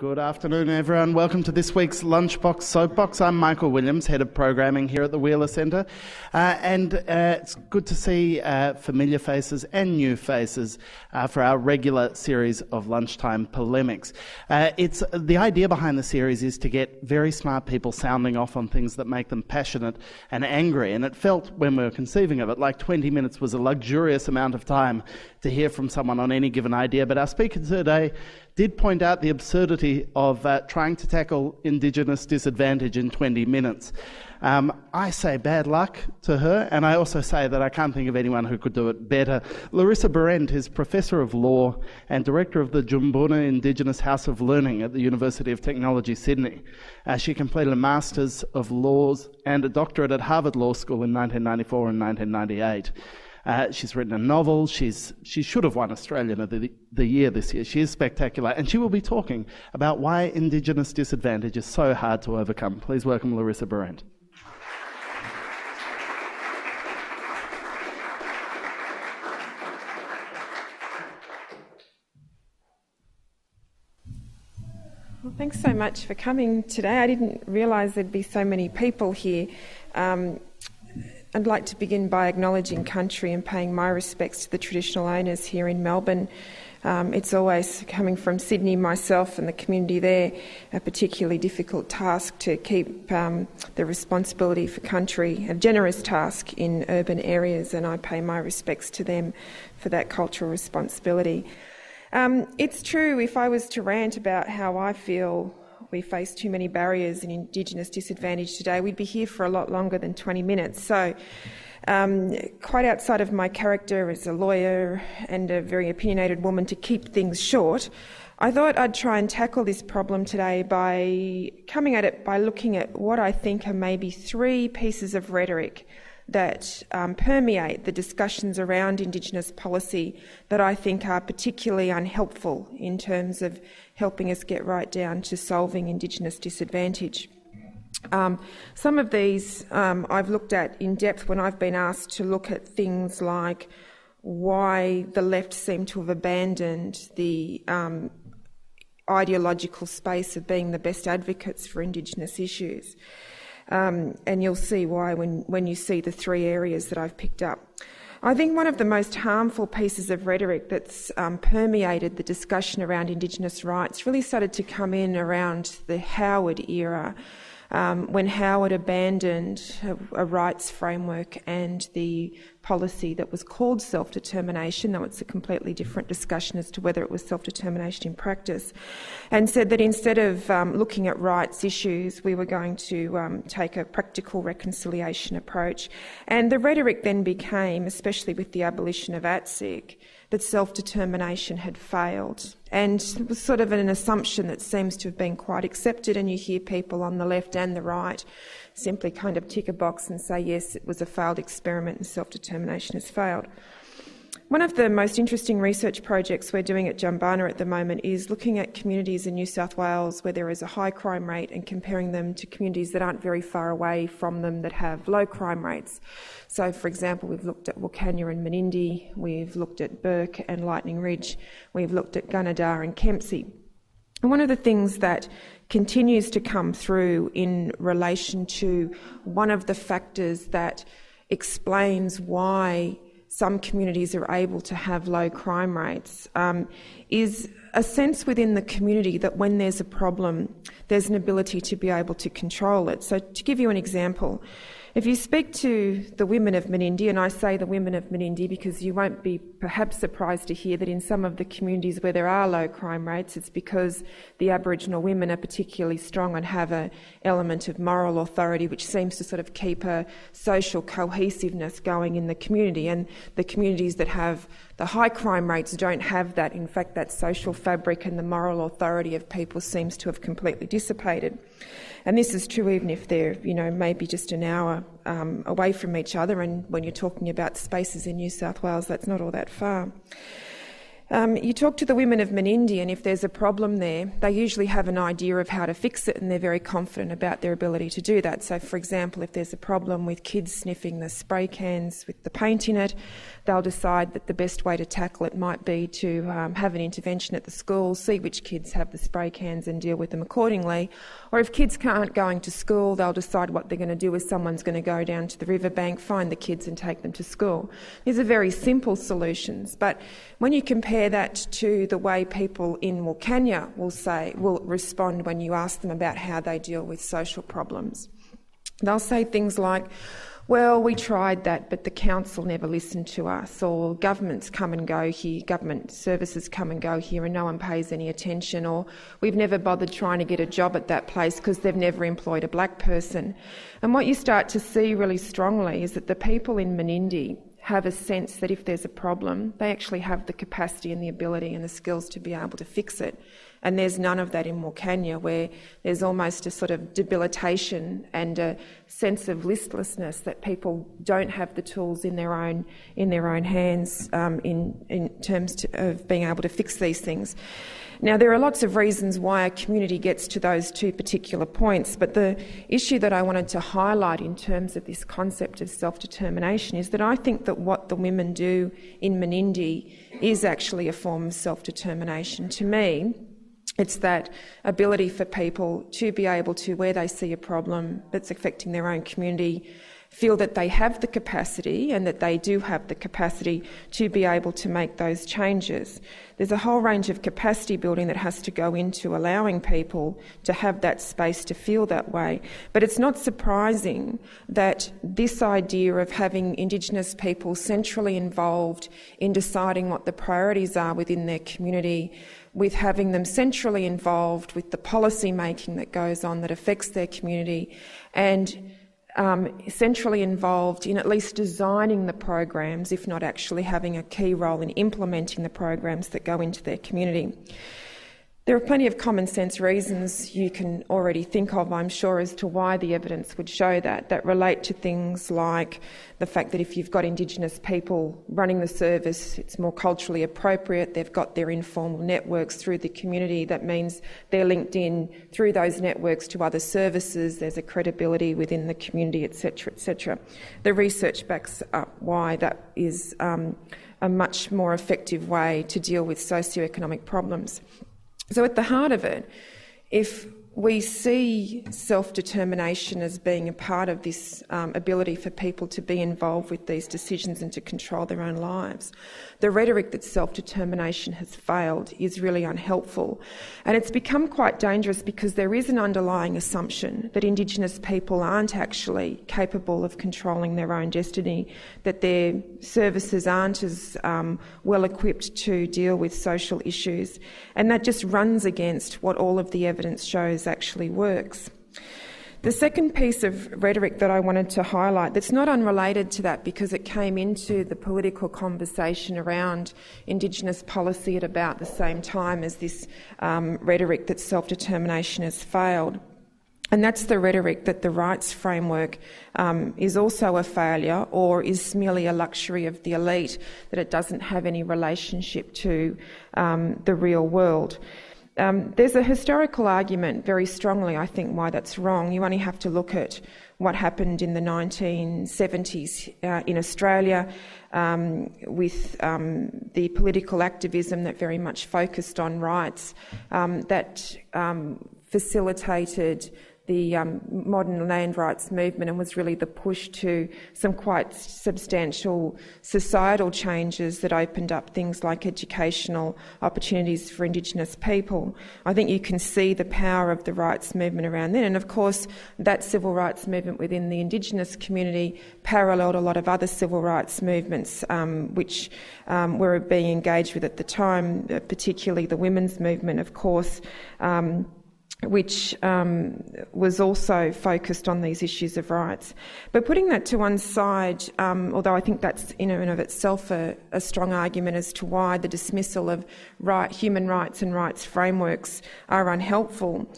Good afternoon, everyone. Welcome to this week's Lunchbox Soapbox. I'm Michael Williams, Head of Programming here at the Wheeler Centre. It's good to see familiar faces and new faces for our regular series of lunchtime polemics. The idea behind the series is to get very smart people sounding off on things that make them passionate and angry. And it felt, when we were conceiving of it, like 20 minutes was a luxurious amount of time to hear from someone on any given idea. But our speaker today did point out the absurdity of trying to tackle Indigenous disadvantage in 20 minutes. I say bad luck to her, and I also say that I can't think of anyone who could do it better. Larissa Behrendt is Professor of Law and Director of the Jumbunna Indigenous House of Learning at the University of Technology, Sydney. She completed a Master's of Laws and a doctorate at Harvard Law School in 1994 and 1998. She's written a novel. She should have won Australian of the Year this year. She is spectacular, and she will be talking about why Indigenous disadvantage is so hard to overcome. Please welcome Larissa Behrendt. Well, thanks so much for coming today. I didn't realise there'd be so many people here. I'd like to begin by acknowledging country and paying my respects to the traditional owners here in Melbourne. It's always, coming from Sydney myself and the community there, a particularly difficult task to keep the responsibility for country, a generous task in urban areas, and I pay my respects to them for that cultural responsibility. It's true, if I was to rant about how I feel we face too many barriers and Indigenous disadvantage today, we'd be here for a lot longer than 20 minutes. So, quite outside of my character as a lawyer and a very opinionated woman to keep things short, I thought I'd try and tackle this problem today by coming at it by looking at what I think are maybe three pieces of rhetoric that permeate the discussions around Indigenous policy that I think are particularly unhelpful in terms of helping us get right down to solving Indigenous disadvantage. Some of these I've looked at in depth when I've been asked to look at things like why the left seem to have abandoned the ideological space of being the best advocates for Indigenous issues. And you'll see why when you see the three areas that I've picked up. I think one of the most harmful pieces of rhetoric that's permeated the discussion around Indigenous rights really started to come in around the Howard era, when Howard abandoned a rights framework and the policy that was called self-determination, though it's a completely different discussion as to whether it was self-determination in practice, and said that instead of looking at rights issues, we were going to take a practical reconciliation approach. And the rhetoric then became, especially with the abolition of ATSIC, that self-determination had failed. And it was sort of an assumption that seems to have been quite accepted, and you hear people on the left and the right simply kind of tick a box and say, yes, it was a failed experiment and self-determination has failed. One of the most interesting research projects we're doing at Jumbunna at the moment is looking at communities in New South Wales where there is a high crime rate and comparing them to communities that aren't very far away from them that have low crime rates. So, for example, we've looked at Wilcannia and Menindee, we've looked at Burke and Lightning Ridge, we've looked at Gunnedah and Kempsey. And one of the things that continues to come through in relation to one of the factors that explains why some communities are able to have low crime rates is a sense within the community that when there's a problem, there's an ability to be able to control it. So to give you an example, if you speak to the women of Menindee, and I say the women of Menindee because you won't be perhaps surprised to hear that in some of the communities where there are low crime rates, it's because the Aboriginal women are particularly strong and have an element of moral authority which seems to sort of keep a social cohesiveness going in the community. And the communities that have the high crime rates don't have that. In fact, that social fabric and the moral authority of people seems to have completely dissipated. And this is true even if they're, maybe just an hour away from each other. And when you're talking about spaces in New South Wales, that's not all that far. You talk to the women of Menindee, and if there's a problem there, they usually have an idea of how to fix it, and they're very confident about their ability to do that. So, for example, if there's a problem with kids sniffing the spray cans with the paint in it, they'll decide that the best way to tackle it might be to have an intervention at the school, see which kids have the spray cans and deal with them accordingly. Or if kids aren't going to school, they'll decide what they're going to do is someone's going to go down to the riverbank, find the kids and take them to school. These are very simple solutions, but when you compare that to the way people in Wilcannia will respond when you ask them about how they deal with social problems, they'll say things like, well, we tried that, but the council never listened to us, or governments come and go here, government services come and go here and no one pays any attention, or we've never bothered trying to get a job at that place because they've never employed a black person. And what you start to see really strongly is that the people in Menindee have a sense that if there's a problem, they actually have the capacity and the ability and the skills to be able to fix it. And there's none of that in Wilcannia, where there's almost a sort of debilitation and a sense of listlessness that people don't have the tools in their own hands in terms of being able to fix these things. Now, there are lots of reasons why a community gets to those two particular points, but the issue that I wanted to highlight in terms of this concept of self-determination is that I think that what the women do in Menindee is actually a form of self-determination. To me, it's that ability for people to be able to, where they see a problem that's affecting their own community, feel that they have the capacity and that they do have the capacity to be able to make those changes. There's a whole range of capacity building that has to go into allowing people to have that space to feel that way. But it's not surprising that this idea of having Indigenous people centrally involved in deciding what the priorities are within their community, with having them centrally involved with the policy making that goes on that affects their community, and centrally involved in at least designing the programs, if not actually having a key role in implementing the programs that go into their community. There are plenty of common sense reasons you can already think of, I'm sure, as to why the evidence would show that relate to things like the fact that if you've got Indigenous people running the service, it's more culturally appropriate. They've got their informal networks through the community. That means they're linked in through those networks to other services. There's a credibility within the community, etc., etc. The research backs up why that is a much more effective way to deal with socioeconomic problems. So at the heart of it, if we see self-determination as being a part of this ability for people to be involved with these decisions and to control their own lives, the rhetoric that self-determination has failed is really unhelpful. And it's become quite dangerous because there is an underlying assumption that Indigenous people aren't actually capable of controlling their own destiny, that their services aren't as well equipped to deal with social issues. And that just runs against what all of the evidence shows actually works. The second piece of rhetoric that I wanted to highlight, that's not unrelated to that because it came into the political conversation around Indigenous policy at about the same time as this rhetoric that self-determination has failed. And that's the rhetoric that the rights framework is also a failure or is merely a luxury of the elite, that it doesn't have any relationship to the real world. There's a historical argument very strongly, I think, why that's wrong. You only have to look at what happened in the 1970s in Australia with the political activism that very much focused on rights, that facilitated the modern land rights movement and was really the push to some quite substantial societal changes that opened up things like educational opportunities for Indigenous people. I think you can see the power of the rights movement around then. And of course, that civil rights movement within the Indigenous community paralleled a lot of other civil rights movements which were being engaged with at the time, particularly the women's movement, of course, which was also focused on these issues of rights. But putting that to one side, although I think that's in and of itself a strong argument as to why the dismissal of human rights and rights frameworks are unhelpful,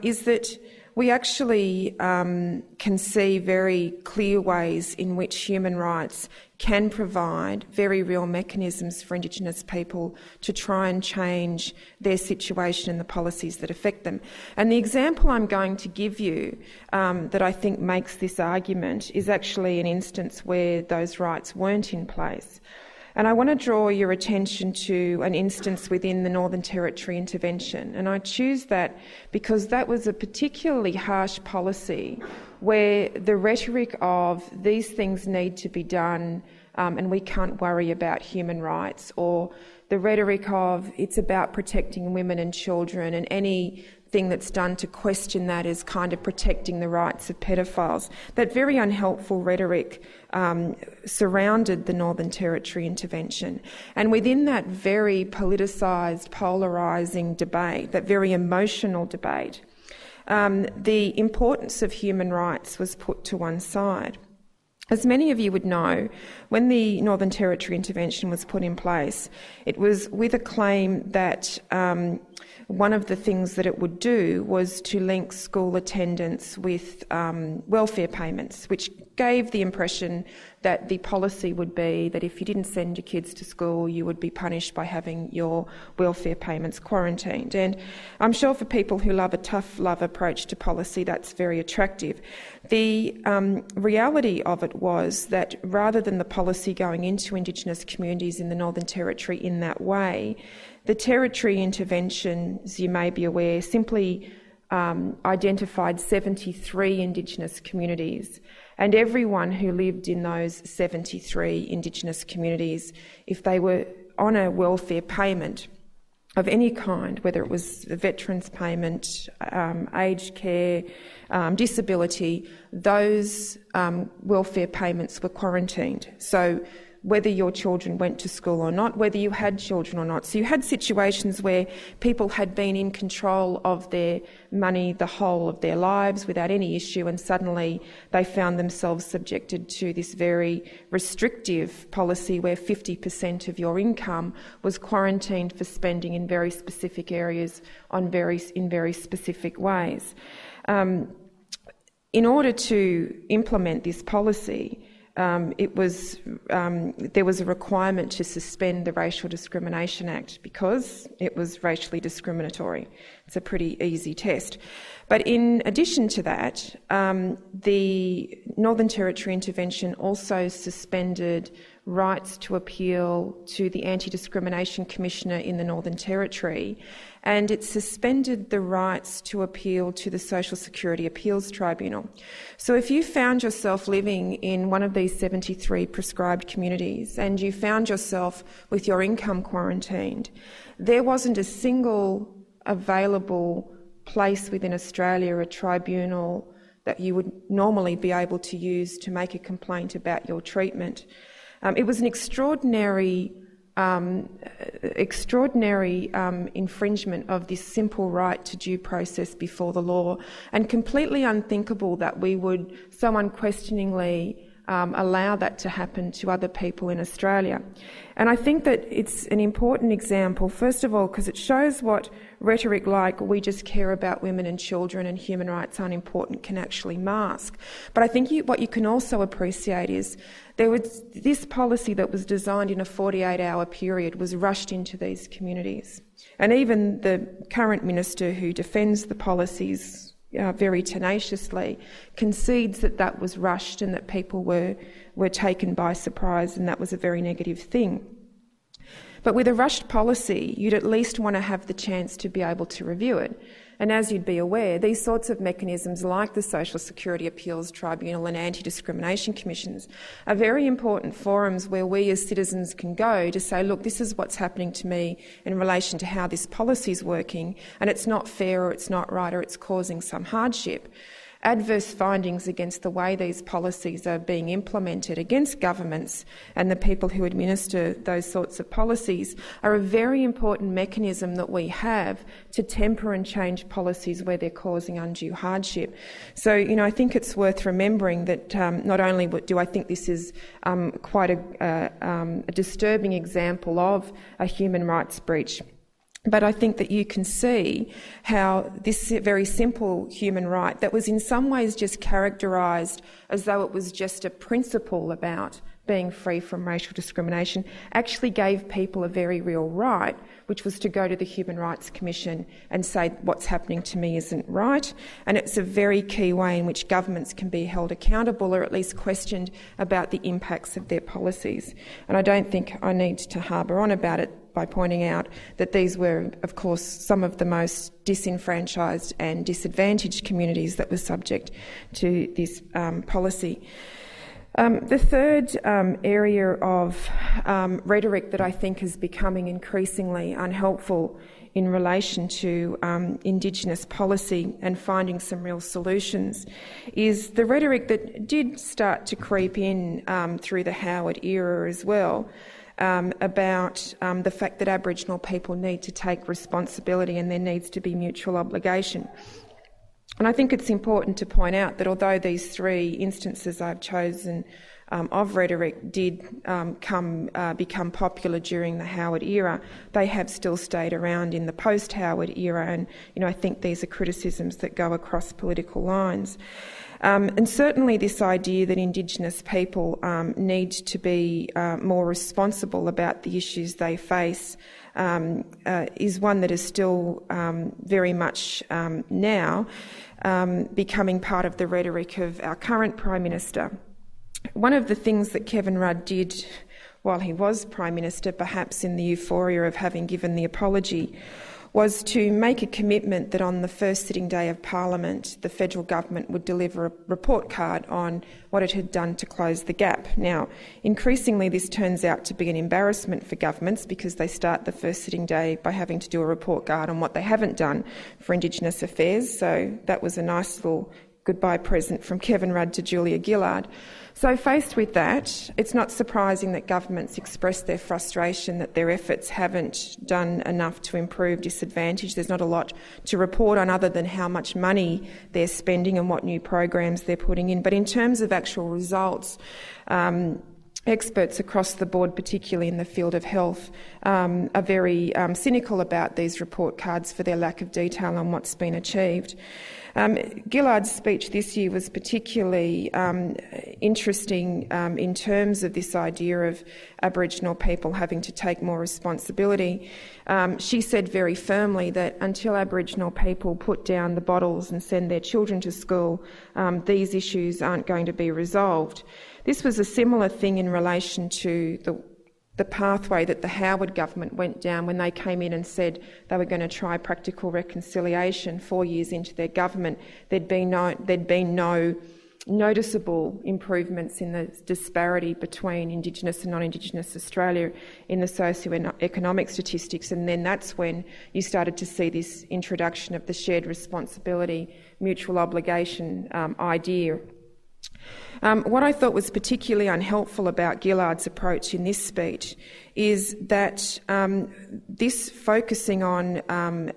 is that we actually can see very clear ways in which human rights can provide very real mechanisms for Indigenous people to try and change their situation and the policies that affect them. And the example I'm going to give you that I think makes this argument is actually an instance where those rights weren't in place. And I want to draw your attention to an instance within the Northern Territory intervention. And I choose that because that was a particularly harsh policy where the rhetoric of these things need to be done and we can't worry about human rights, or the rhetoric of it's about protecting women and children, and anything that's done to question that is kind of protecting the rights of pedophiles. That very unhelpful rhetoric surrounded the Northern Territory intervention. And within that very politicised, polarising debate, that very emotional debate, the importance of human rights was put to one side. As many of you would know, when the Northern Territory intervention was put in place, it was with a claim that one of the things that it would do was to link school attendance with welfare payments, which gave the impression that the policy would be that if you didn't send your kids to school, you would be punished by having your welfare payments quarantined. And I'm sure for people who love a tough love approach to policy, that's very attractive. The reality of it was that rather than the policy going into Indigenous communities in the Northern Territory in that way, the Territory interventions, you may be aware, simply identified 73 Indigenous communities. And everyone who lived in those 73 Indigenous communities, if they were on a welfare payment of any kind, whether it was a veterans payment, aged care, disability, those welfare payments were quarantined. So whether your children went to school or not, whether you had children or not. So you had situations where people had been in control of their money the whole of their lives without any issue, and suddenly they found themselves subjected to this very restrictive policy where 50% of your income was quarantined for spending in very specific areas in very specific ways. In order to implement this policy, there was a requirement to suspend the Racial Discrimination Act because it was racially discriminatory. It's a pretty easy test. But in addition to that, the Northern Territory intervention also suspended rights to appeal to the Anti-Discrimination Commissioner in the Northern Territory, and it suspended the rights to appeal to the Social Security Appeals Tribunal. So if you found yourself living in one of these 73 prescribed communities and you found yourself with your income quarantined, there wasn't a single available place within Australia, a tribunal that you would normally be able to use to make a complaint about your treatment. It was an extraordinary infringement of this simple right to due process before the law, and completely unthinkable that we would so unquestioningly allow that to happen to other people in Australia. And I think that it's an important example, first of all, because it shows what rhetoric like we just care about women and children and human rights aren't important can actually mask. But I think what you can also appreciate is there was this policy that was designed in a 48-hour period was rushed into these communities. And even the current minister who defends the policies very tenaciously concedes that that was rushed and that people were taken by surprise, and that was a very negative thing. But with a rushed policy, you'd at least want to have the chance to be able to review it. And as you'd be aware, these sorts of mechanisms like the Social Security Appeals Tribunal and Anti-Discrimination Commissions are very important forums where we as citizens can go to say, look, this is what's happening to me in relation to how this policy is working, and it's not fair or it's not right or it's causing some hardship. Adverse findings against the way these policies are being implemented against governments and the people who administer those sorts of policies are a very important mechanism that we have to temper and change policies where they're causing undue hardship. So, I think it's worth remembering that not only do I think this is quite a disturbing example of a human rights breach, But I think that you can see how this very simple human right that was in some ways just characterised as though it was just a principle about being free from racial discrimination actually gave people a very real right, which was to go to the Human Rights Commission and say what's happening to me isn't right. And it's a very key way in which governments can be held accountable or at least questioned about the impacts of their policies. And I don't think I need to harbour on about it by pointing out that these were, of course, some of the most disenfranchised and disadvantaged communities that were subject to this policy. The third area of rhetoric that I think is becoming increasingly unhelpful in relation to Indigenous policy and finding some real solutions is the rhetoric that did start to creep in through the Howard era as well, about the fact that Aboriginal people need to take responsibility and there needs to be mutual obligation. And I think it's important to point out that although these three instances I've chosen of rhetoric did become popular during the Howard era, they have still stayed around in the post-Howard era, and I think these are criticisms that go across political lines. And certainly this idea that Indigenous people need to be more responsible about the issues they face is one that is still very much now becoming part of the rhetoric of our current Prime Minister. One of the things that Kevin Rudd did while he was Prime Minister, perhaps in the euphoria of having given the apology, was to make a commitment that on the first sitting day of Parliament, the federal government would deliver a report card on what it had done to close the gap. Now, increasingly this turns out to be an embarrassment for governments because they start the first sitting day by having to do a report card on what they haven't done for Indigenous affairs, so that was a nice little goodbye present from Kevin Rudd to Julia Gillard. So faced with that, it's not surprising that governments express their frustration that their efforts haven't done enough to improve disadvantage. There's not a lot to report on other than how much money they're spending and what new programs they're putting in. But in terms of actual results, experts across the board, particularly in the field of health, are very cynical about these report cards for their lack of detail on what's been achieved. Gillard's speech this year was particularly interesting in terms of this idea of Aboriginal people having to take more responsibility. She said very firmly that until Aboriginal people put down the bottles and send their children to school, these issues aren't going to be resolved. This was a similar thing in relation to the pathway that the Howard government went down when they came in and said they were going to try practical reconciliation 4 years into their government. There'd been no noticeable improvements in the disparity between Indigenous and non-Indigenous Australia in the socio-economic statistics, and then that's when you started to see this introduction of the shared responsibility, mutual obligation idea. What I thought was particularly unhelpful about Gillard's approach in this speech is that this focusing on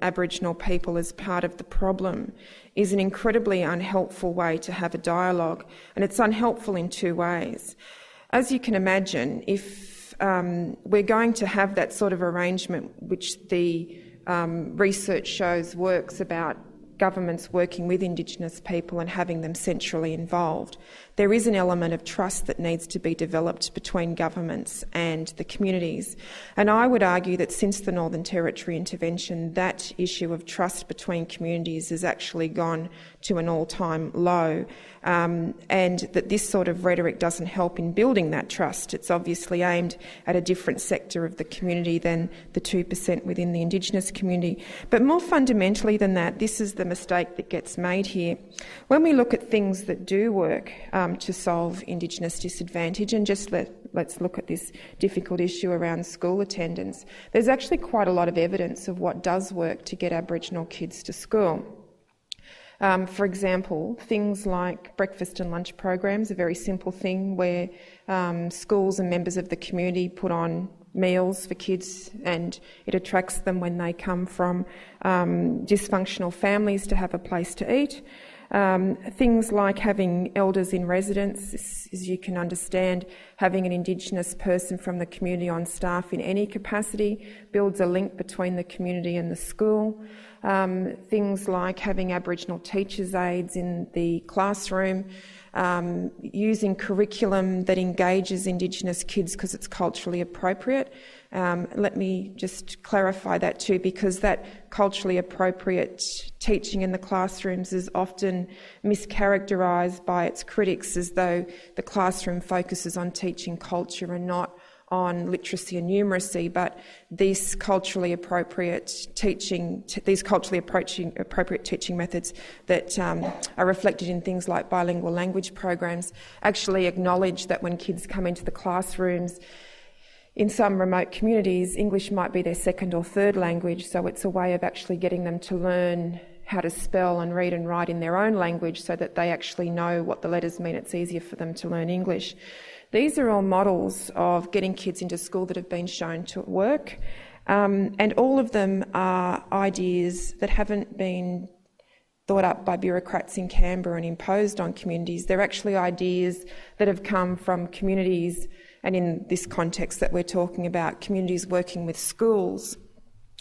Aboriginal people as part of the problem is an incredibly unhelpful way to have a dialogue, and it's unhelpful in two ways. As you can imagine, if we're going to have that sort of arrangement which the research shows works about governments working with Indigenous people and having them centrally involved, there is an element of trust that needs to be developed between governments and the communities. And I would argue that since the Northern Territory intervention, that issue of trust between communities has actually gone to an all-time low, and that this sort of rhetoric doesn't help in building that trust. It's obviously aimed at a different sector of the community than the 2% within the Indigenous community. But more fundamentally than that, this is the mistake that gets made here. When we look at things that do work to solve Indigenous disadvantage, and just let's look at this difficult issue around school attendance, there's actually quite a lot of evidence of what does work to get Aboriginal kids to school. For example, things like breakfast and lunch programs, a very simple thing where schools and members of the community put on meals for kids, and it attracts them when they come from dysfunctional families to have a place to eat. Things like having elders in residence, as you can understand, having an Indigenous person from the community on staff in any capacity builds a link between the community and the school. Things like having Aboriginal teachers' aides in the classroom, using curriculum that engages Indigenous kids because it's culturally appropriate. Let me just clarify that too, because that culturally appropriate teaching in the classrooms is often mischaracterised by its critics as though the classroom focuses on teaching culture and not on literacy and numeracy, but these culturally appropriate teaching methods that are reflected in things like bilingual language programs actually acknowledge that when kids come into the classrooms in some remote communities, English might be their second or third language, so it's a way of actually getting them to learn how to spell and read and write in their own language so that they actually know what the letters mean. It's easier for them to learn English. These are all models of getting kids into school that have been shown to work, and all of them are ideas that haven't been thought up by bureaucrats in Canberra and imposed on communities. They're actually ideas that have come from communities, and in this context that we're talking about, communities working with schools.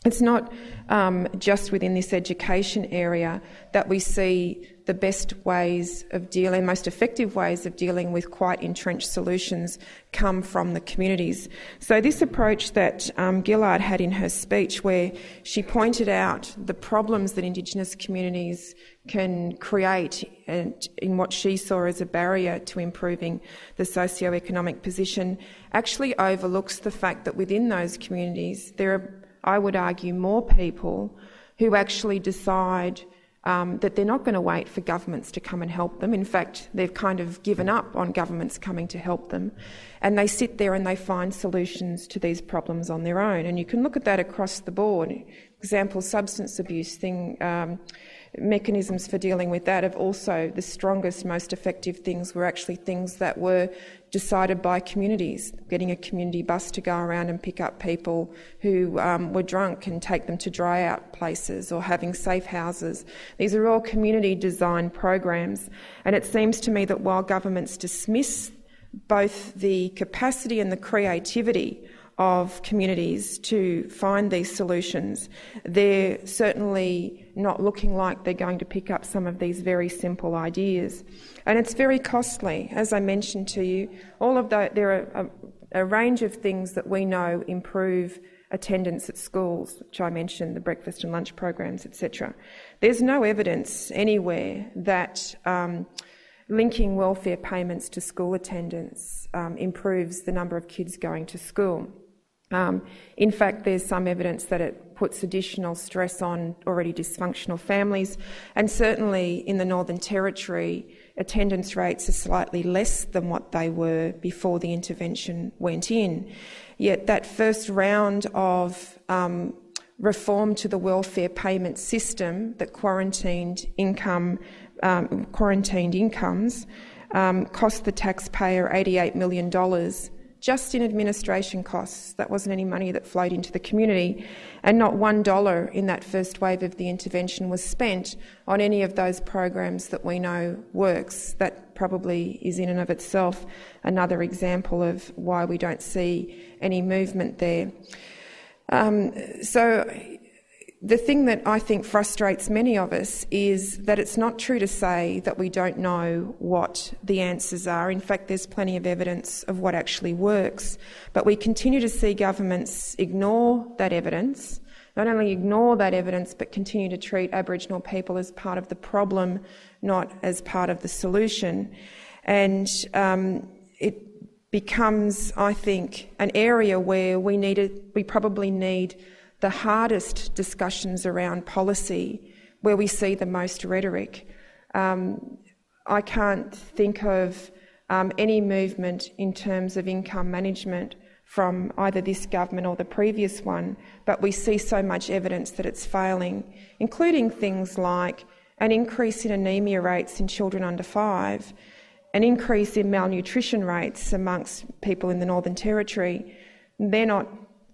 It's not just within this education area that we see the best ways of dealing, most effective ways of dealing with quite entrenched solutions come from the communities. So this approach that Gillard had in her speech, where she pointed out the problems that Indigenous communities can create and in what she saw as a barrier to improving the socio-economic position, actually overlooks the fact that within those communities there are, I would argue, more people who actually decide that they're not going to wait for governments to come and help them. In fact, they've kind of given up on governments coming to help them, and they sit there and they find solutions to these problems on their own. And you can look at that across the board. Example, substance abuse mechanisms for dealing with that have also, the strongest, most effective things were actually things that were decided by communities, getting a community bus to go around and pick up people who were drunk and take them to dry out places, or having safe houses. These are all community designed programs, and it seems to me that while governments dismiss both the capacity and the creativity of communities to find these solutions, they're certainly not looking like they're going to pick up some of these very simple ideas. And it's very costly. As I mentioned to you, all of there are a range of things that we know improve attendance at schools, which I mentioned, the breakfast and lunch programs, etc. There's no evidence anywhere that linking welfare payments to school attendance improves the number of kids going to school. In fact, there's some evidence that it puts additional stress on already dysfunctional families, and certainly in the Northern Territory, attendance rates are slightly less than what they were before the intervention went in. Yet that first round of reform to the welfare payment system that quarantined incomes cost the taxpayer $88 million just in administration costs. That wasn't any money that flowed into the community, and not $1 in that first wave of the intervention was spent on any of those programs that we know works. That probably is in and of itself another example of why we don't see any movement there. So the thing that I think frustrates many of us is that it's not true to say that we don't know what the answers are. In fact, there's plenty of evidence of what actually works. But we continue to see governments ignore that evidence, not only ignore that evidence, but continue to treat Aboriginal people as part of the problem, not as part of the solution. And it becomes, I think, an area where we probably need the hardest discussions around policy, where we see the most rhetoric. I can't think of any movement in terms of income management from either this government or the previous one, but we see so much evidence that it's failing, including things like an increase in anaemia rates in children under 5, an increase in malnutrition rates amongst people in the Northern Territory. They're not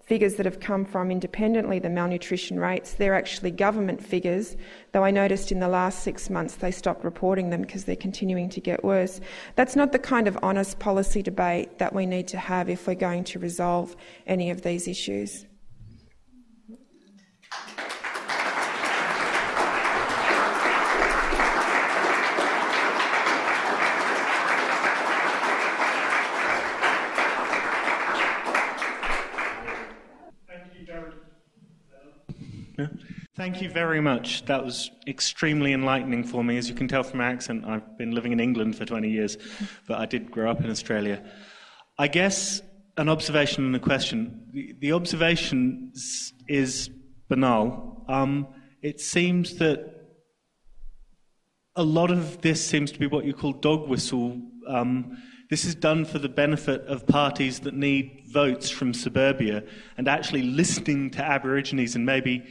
figures that have come from independently, the malnutrition rates, they're actually government figures, though I noticed in the last 6 months they stopped reporting them because they're continuing to get worse. That's not the kind of honest policy debate that we need to have if we're going to resolve any of these issues. Thank you very much. That was extremely enlightening for me. As you can tell from my accent, I've been living in England for 20 years, but I did grow up in Australia. I guess an observation and a question. The observation is banal. It seems that a lot of this seems to be what you call dog whistle. This is done for the benefit of parties that need votes from suburbia, and actually listening to Aborigines and maybe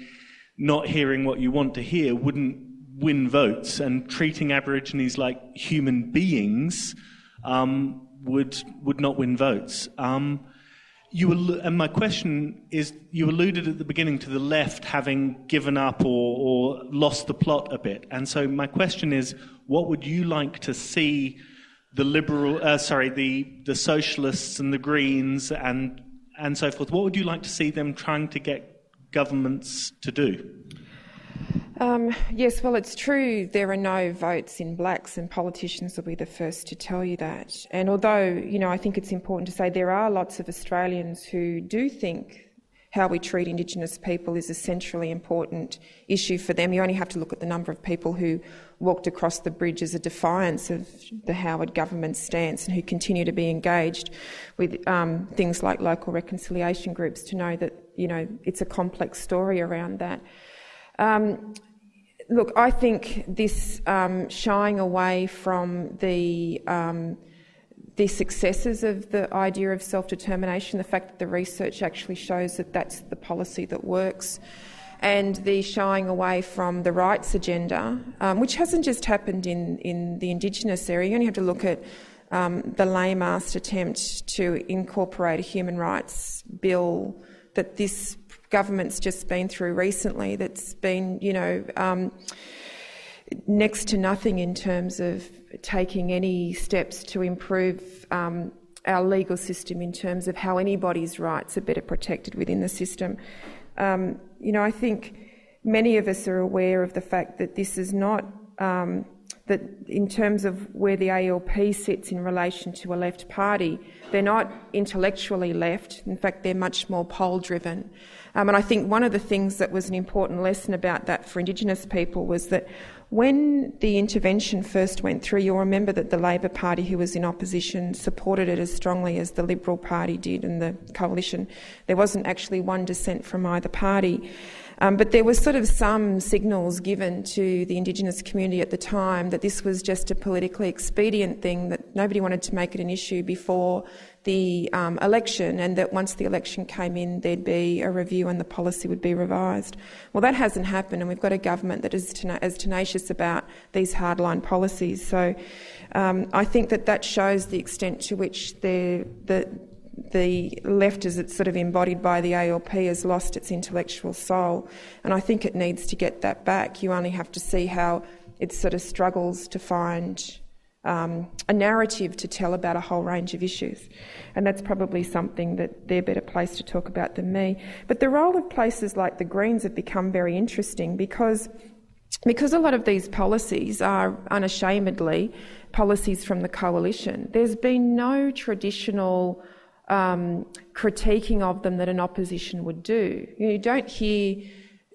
not hearing what you want to hear wouldn't win votes, and treating Aborigines like human beings would not win votes. And my question is, you alluded at the beginning to the left having given up or lost the plot a bit, and so my question is, what would you like to see the the socialists and the Greens and so forth, what would you like to see them trying to get governments to do? Yes, well, it's true there are no votes in blacks, and politicians will be the first to tell you that. And although, I think it's important to say there are lots of Australians who do think how we treat Indigenous people is a centrally important issue for them. You only have to look at the number of people who walked across the bridge as a defiance of the Howard government's stance and who continue to be engaged with things like local reconciliation groups to know that, it's a complex story around that. Look, I think this shying away from the successes of the idea of self-determination, the fact that the research actually shows that that's the policy that works, and the shying away from the rights agenda, which hasn't just happened in the Indigenous area. You only have to look at the lame-assed attempt to incorporate a human rights bill that this government's just been through recently that's been, next to nothing in terms of taking any steps to improve our legal system in terms of how anybody's rights are better protected within the system. I think many of us are aware of the fact that this is not, that in terms of where the ALP sits in relation to a left party, they're not intellectually left. In fact, they're much more poll-driven. And I think one of the things that was an important lesson about that for Indigenous people was that when the intervention first went through, you'll remember that the Labor Party, who was in opposition, supported it as strongly as the Liberal Party did and the coalition. There wasn't actually one dissent from either party. But there was sort of some signals given to the Indigenous community at the time that this was just a politically expedient thing, that nobody wanted to make it an issue before the election, and that once the election came in there'd be a review and the policy would be revised. Well, that hasn't happened, and we've got a government that is as tenacious about these hardline policies. So I think that shows the extent to which the left, as it's sort of embodied by the ALP, has lost its intellectual soul, and I think it needs to get that back. You only have to see how it sort of struggles to find a narrative to tell about a whole range of issues, and that's probably something that they're better placed to talk about than me. But the role of places like the Greens have become very interesting because a lot of these policies are unashamedly policies from the coalition. There's been no traditional critiquing of them that an opposition would do. You don't hear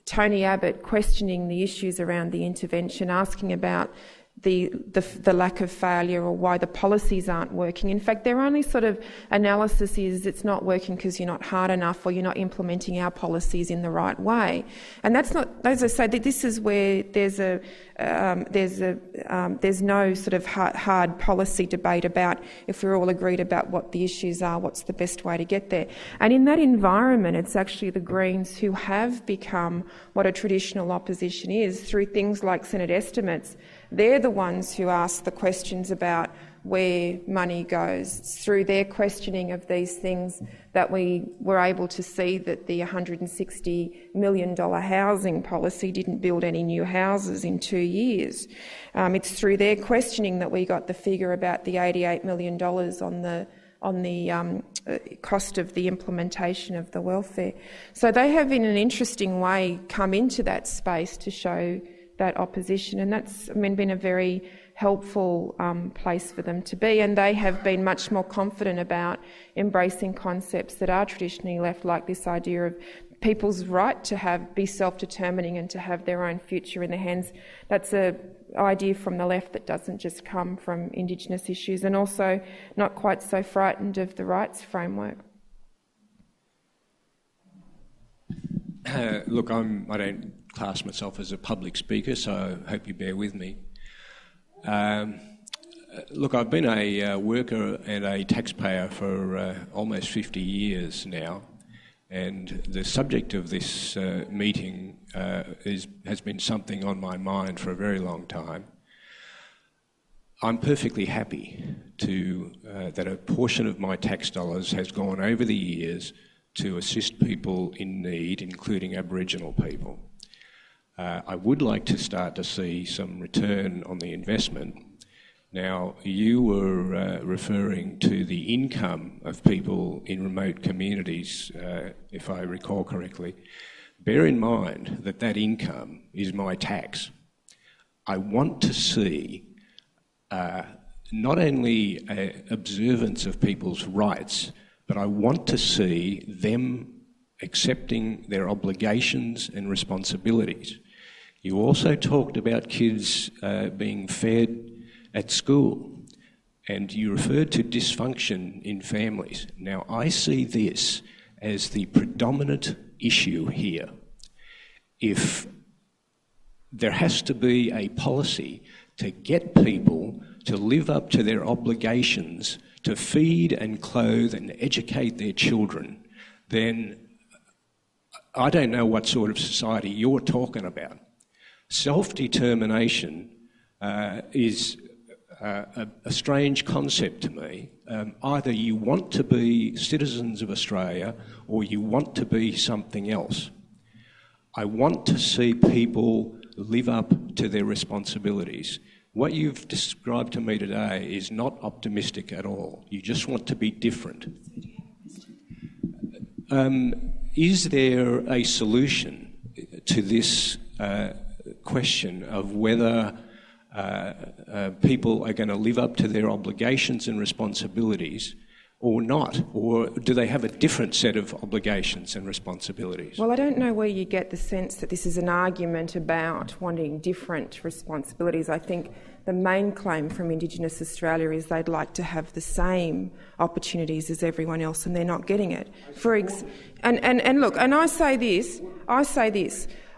Tony Abbott questioning the issues around the intervention, asking about the lack of failure or why the policies aren't working. In fact, their only sort of analysis is it's not working because you're not hard enough or you're not implementing our policies in the right way. And that's not, as I say, this is where there's no sort of hard policy debate about if we're all agreed about what the issues are, what's the best way to get there. And in that environment, it's actually the Greens who have become what a traditional opposition is through things like Senate estimates. They're the ones who ask the questions about where money goes. It's through their questioning of these things that we were able to see that the $160 million housing policy didn't build any new houses in 2 years. It's through their questioning that we got the figure about the $88 million on the cost of the implementation of the welfare. So they have, in an interesting way, come into that space to show that opposition, and that's been a very helpful place for them to be, and they have been much more confident about embracing concepts that are traditionally left, like this idea of people's right to be self-determining and to have their own future in their hands. That's an idea from the left that doesn't just come from Indigenous issues, and also not quite so frightened of the rights framework. Look, I don't class myself as a public speaker, so I hope you bear with me. Look, I've been a worker and a taxpayer for almost 50 years now, and the subject of this meeting has been something on my mind for a very long time. I'm perfectly happy that a portion of my tax dollars has gone over the years to assist people in need, including Aboriginal people. I would like to start to see some return on the investment. Now, you were referring to the income of people in remote communities, if I recall correctly. Bear in mind that that income is my tax. I want to see not only observance of people's rights, but I want to see them accepting their obligations and responsibilities. You also talked about kids being fed at school, and you referred to dysfunction in families. Now, I see this as the predominant issue here. If there has to be a policy to get people to live up to their obligations to feed and clothe and educate their children, then I don't know what sort of society you're talking about. Self-determination is a strange concept to me. Either you want to be citizens of Australia or you want to be something else. I want to see people live up to their responsibilities. What you've described to me today is not optimistic at all. You just want to be different. Is there a solution to this question of whether people are going to live up to their obligations and responsibilities or not? Or do they have a different set of obligations and responsibilities? Well, I don't know where you get the sense that this is an argument about wanting different responsibilities. I think the main claim from Indigenous Australia is they'd like to have the same opportunities as everyone else, and they're not getting it. And look, and I say this,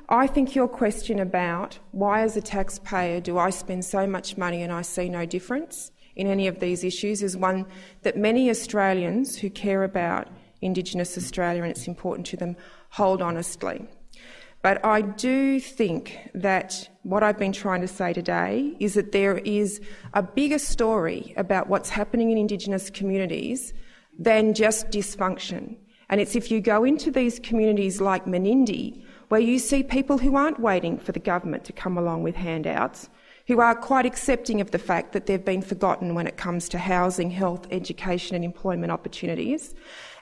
I think your question about why as a taxpayer do I spend so much money and I see no difference in any of these issues is one that many Australians who care about Indigenous Australia and it's important to them hold honestly. But I do think that what I've been trying to say today is that there is a bigger story about what's happening in Indigenous communities than just dysfunction. And it's if you go into these communities like Menindee, where you see people who aren't waiting for the government to come along with handouts, who are quite accepting of the fact that they've been forgotten when it comes to housing, health, education and employment opportunities,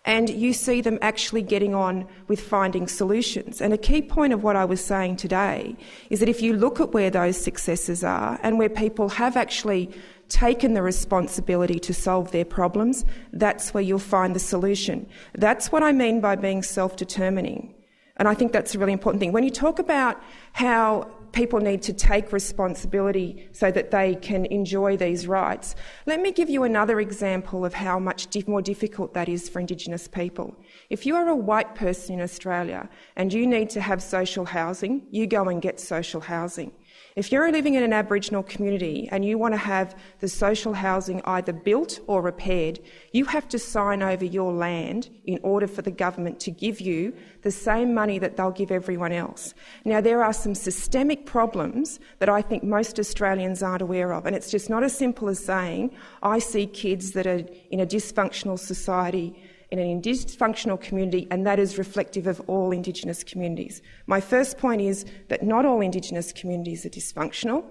and you see them actually getting on with finding solutions. And a key point of what I was saying today is that if you look at where those successes are and where people have actually taken the responsibility to solve their problems, that's where you'll find the solution. That's what I mean by being self-determining. And I think that's a really important thing. When you talk about how people need to take responsibility so that they can enjoy these rights, let me give you another example of how much more difficult that is for Indigenous people. If you are a white person in Australia and you need to have social housing, you go and get social housing. If you're living in an Aboriginal community and you want to have the social housing either built or repaired, you have to sign over your land in order for the government to give you the same money that they'll give everyone else. Now, there are some systemic problems that I think most Australians aren't aware of, and it's just not as simple as saying, I see kids that are in a dysfunctional society, in a dysfunctional community, and that is reflective of all Indigenous communities. My first point is that not all Indigenous communities are dysfunctional.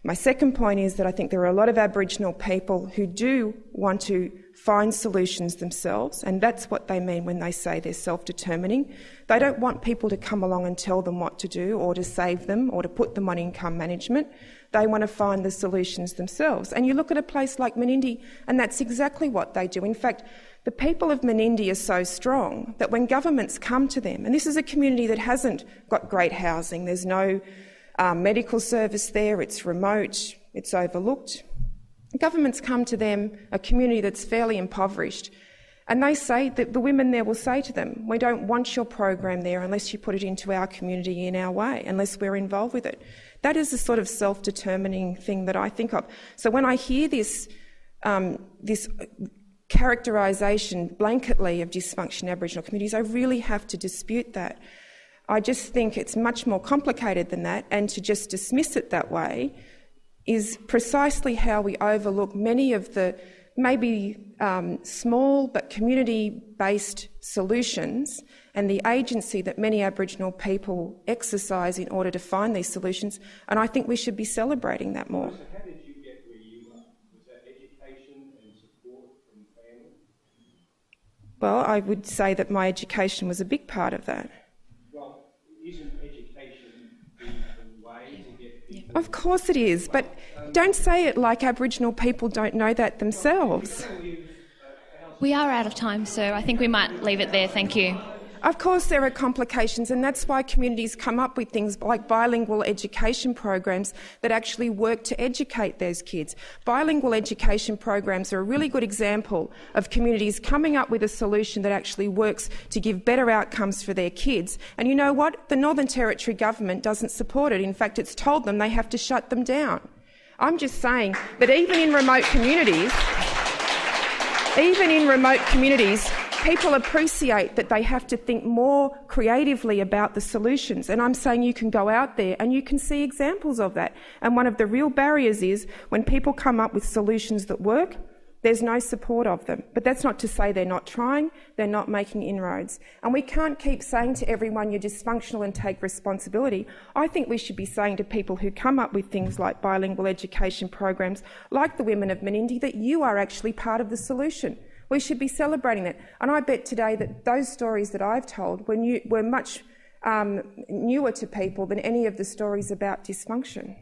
My second point is that I think there are a lot of Aboriginal people who do want to find solutions themselves, and that's what they mean when they say they're self-determining. They don't want people to come along and tell them what to do or to save them or to put them on income management. They want to find the solutions themselves. And you look at a place like Menindee, and that's exactly what they do. In fact, the people of Menindee are so strong that when governments come to them, and this is a community that hasn't got great housing, there's no medical service there, it's remote, it's overlooked. Governments come to them, a community that's fairly impoverished, and they say that the women there will say to them, we don't want your program there unless you put it into our community in our way, unless we're involved with it. That is the sort of self-determining thing that I think of. So when I hear this characterisation blanketly of dysfunction in Aboriginal communities, I really have to dispute that. I just think it's much more complicated than that, and to just dismiss it that way is precisely how we overlook many of the maybe small but community-based solutions and the agency that many Aboriginal people exercise in order to find these solutions, and I think we should be celebrating that more. So how did you get where you are? Was that education and support from family? Well, I would say that my education was a big part of that. Well, isn't education the way to get people? Of course it is, but don't say it like Aboriginal people don't know that themselves. We are out of time, so I think we might leave it there. Thank you. Of course there are complications, and that's why communities come up with things like bilingual education programs that actually work to educate those kids. Bilingual education programs are a really good example of communities coming up with a solution that actually works to give better outcomes for their kids. And you know what? The Northern Territory government doesn't support it. In fact, it's told them they have to shut them down. I'm just saying that even in remote communities, people appreciate that they have to think more creatively about the solutions. And I'm saying you can go out there and you can see examples of that. And one of the real barriers is when people come up with solutions that work, there's no support of them. But that's not to say they're not trying, they're not making inroads. And we can't keep saying to everyone you're dysfunctional and take responsibility. I think we should be saying to people who come up with things like bilingual education programs, like the women of Menindee, that you are actually part of the solution. We should be celebrating that. And I bet today that those stories that I've told were much newer to people than any of the stories about dysfunction.